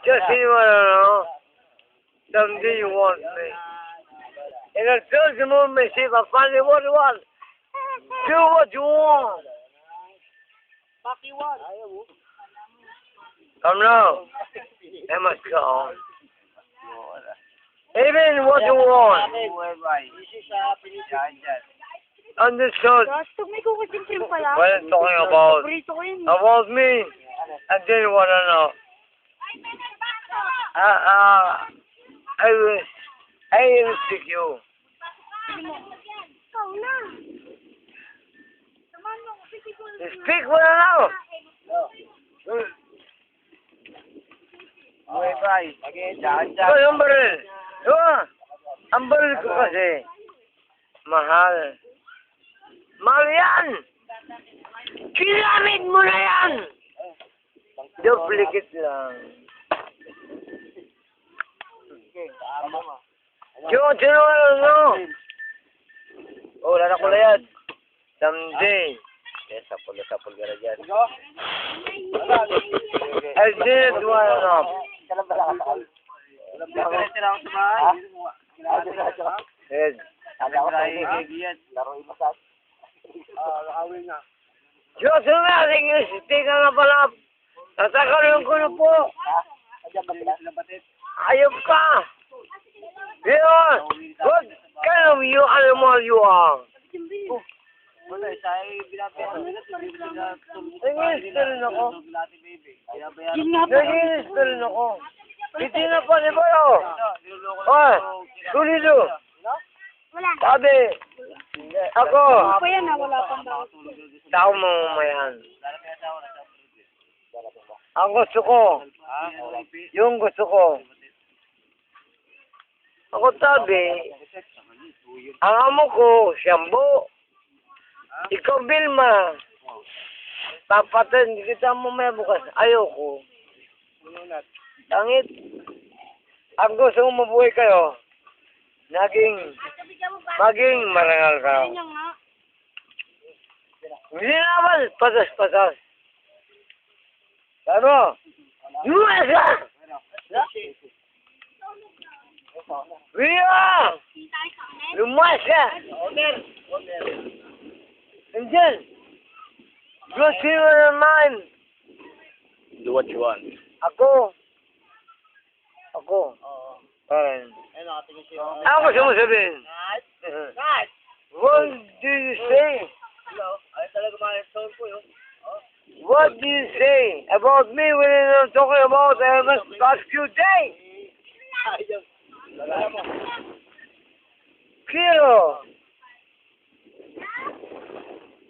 Just see what I know. Someday you want me. And I told you, Mom, if I finally what you want, do what you want. Fuck you what? Come now. I must go. Even what you want. Understood. Gusto, may kukusin cream pala. What I'm talking about. Paborito ko yun. About me. And then you want to know. I will stick you. Ikaw na. Samahan mo, pipigol na. Speak mo na now. Okay, bye. Okay, dyan. Ito yung baril. Diba? Ang baril ko kasi. Mahal. Mahal yan. Kinamit mo na yan. Duplicate lang. Sino ano? Oh, wala na kulay yan. Someday. Sapol ka na dyan. I didn't want to know. Yes. Diyos na, sige nga pala. Tatakaroon ko na po. Ayop ka. Yun. What kind of animal you are? Nag-inis ka rin ako. Yun nga po. Nag-inis ka rin ako. Hindi na pa ni Bayo. Oh, tulido. Wala. Sabi, ako, Ako yan na, wala pang daw. tao mamamayan. Ang gusto ko, yung gusto ko. Ako sabi, ang amo ko, Siyambo. Ikaw, Vilma. Papatay, hindi kita mamaya bukas. Ayoko. Tangit. Ang gusto ko mabuhay kayo, maging marangal ka. Yun yung nga. Hindi naman, pasas-pasas. Ano? Lumas ka! Ria! Lumas ka! Andyan! Gusto mo naman! Do what you want. Ako. Ano gusto mo sabihin? What do you say? What do you say about me when I'm talking about I must ask you day? Kiro!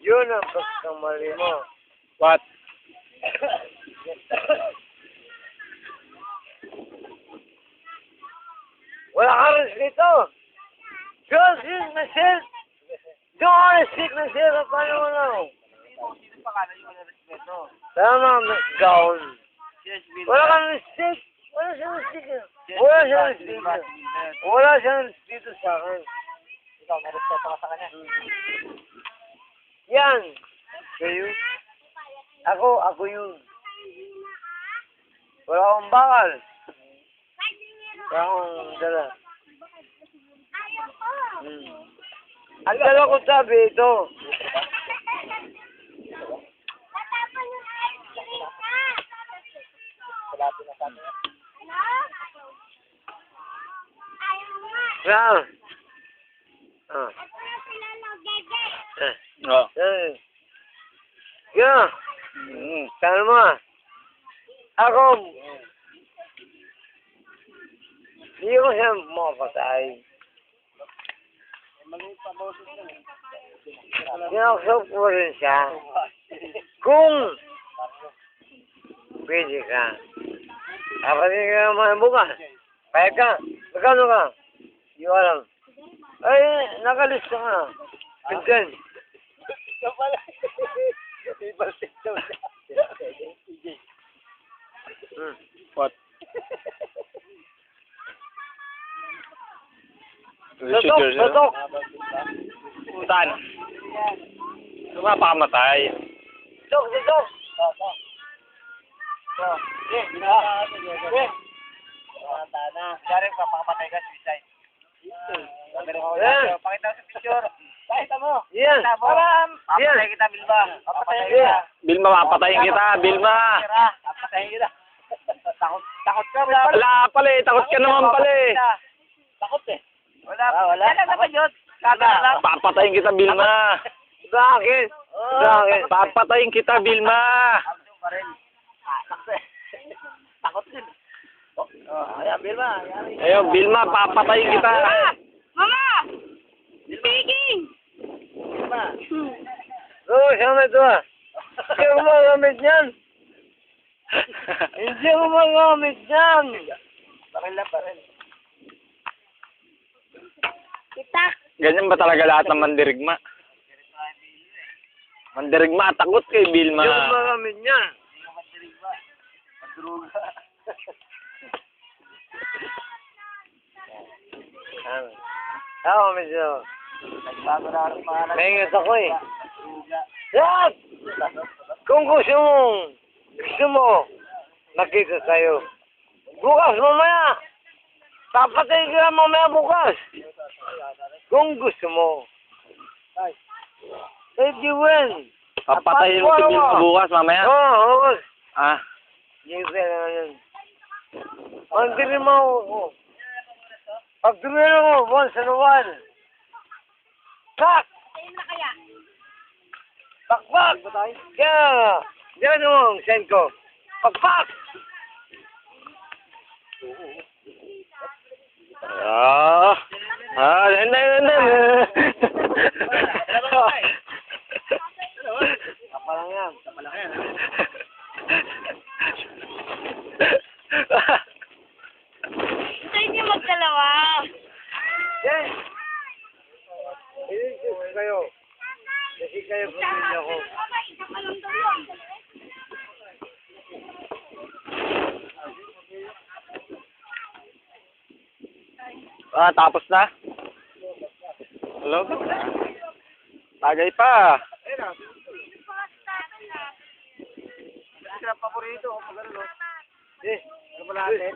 Yun ang pagkamali mo. What? Wala ka respeto. Just use myself. Don't want to stick myself. Paano mo lang? Tama, gown. Wala kang respeto. Wala siyang respeto. Wala siyang respeto. Wala siyang respeto sa akin. Ikaw, may respeto ka sa kanya. Yan. Kayo? Ako yun. Wala akong bakal. Wala akong dala. Ang dala ko sabi ito. Saan? Yeah. Saan mo? Ako. Hindi ko siya makapatay. Kinakausap ko rin siya. Kung pwede ka. Kapatid ka naman bukas. Kaya ka. Magkano ka? Hindi ko alam. Ay, nakalista ka na. Pinsan. What? Tutok. Saan? Mapakamatay. Tutok. Wala na. Dari, papakamatay ka, suicide. Sabi rin ako, Yeah. pakita mo sa picture. Pakita mo. Yan. Pakita mo. Papatay kita, Bilma. Papatay kita. Yeah. Bilma, papatayin kita, Bilma. Papatayin kita. Takot ka, Wala pala eh, takot ka naman pala eh. Takot eh. Wala. Kailan naman yun? Kada lang. Papatayin kita, Bilma. Bakit? Bakit? Papatayin kita, Bilma. Takot din. Ayan, Bilma. Ayun, Bilma, papatayin kita. Mama! Speaking! Bilma. Oo, sama ito ah. Hindi ko magamit yan. Hindi ko magamit yan. Baril lang, baril. Itak! Ganyan ba talaga lahat ng mandirigma? Mandirigma, takot kay Bilma. Hindi ko magamit yan. Madruga. Ako medyo. Nagbago na rin mga Naingat ako eh. Madruga. Yan! Kung gusto mo, nakita tayo. Bukas mamaya. Papatay ka mamaya bukas. Kung gusto mo. Eh, di win. Papatayin mo si Bilma bukas mamaya. Oo, bukas. Ah, Yung pera na yun. Magdirin mo ako. Pagdirin ako once in a while. Tak! Sa'yo na kaya? Pakpak! Kaya, diyan mo, send ko. Pakpak! hindi. Kapalang yan. Sa'yo niyo magdalawa. Yes! Iligtas kayo. Kasi kayo pamilya ko. Mama, isa pa lang daw yun. Tapos na? Hello? Tagay pa. Sila paborito. Pag ano, no? Eh, Ano ba natin?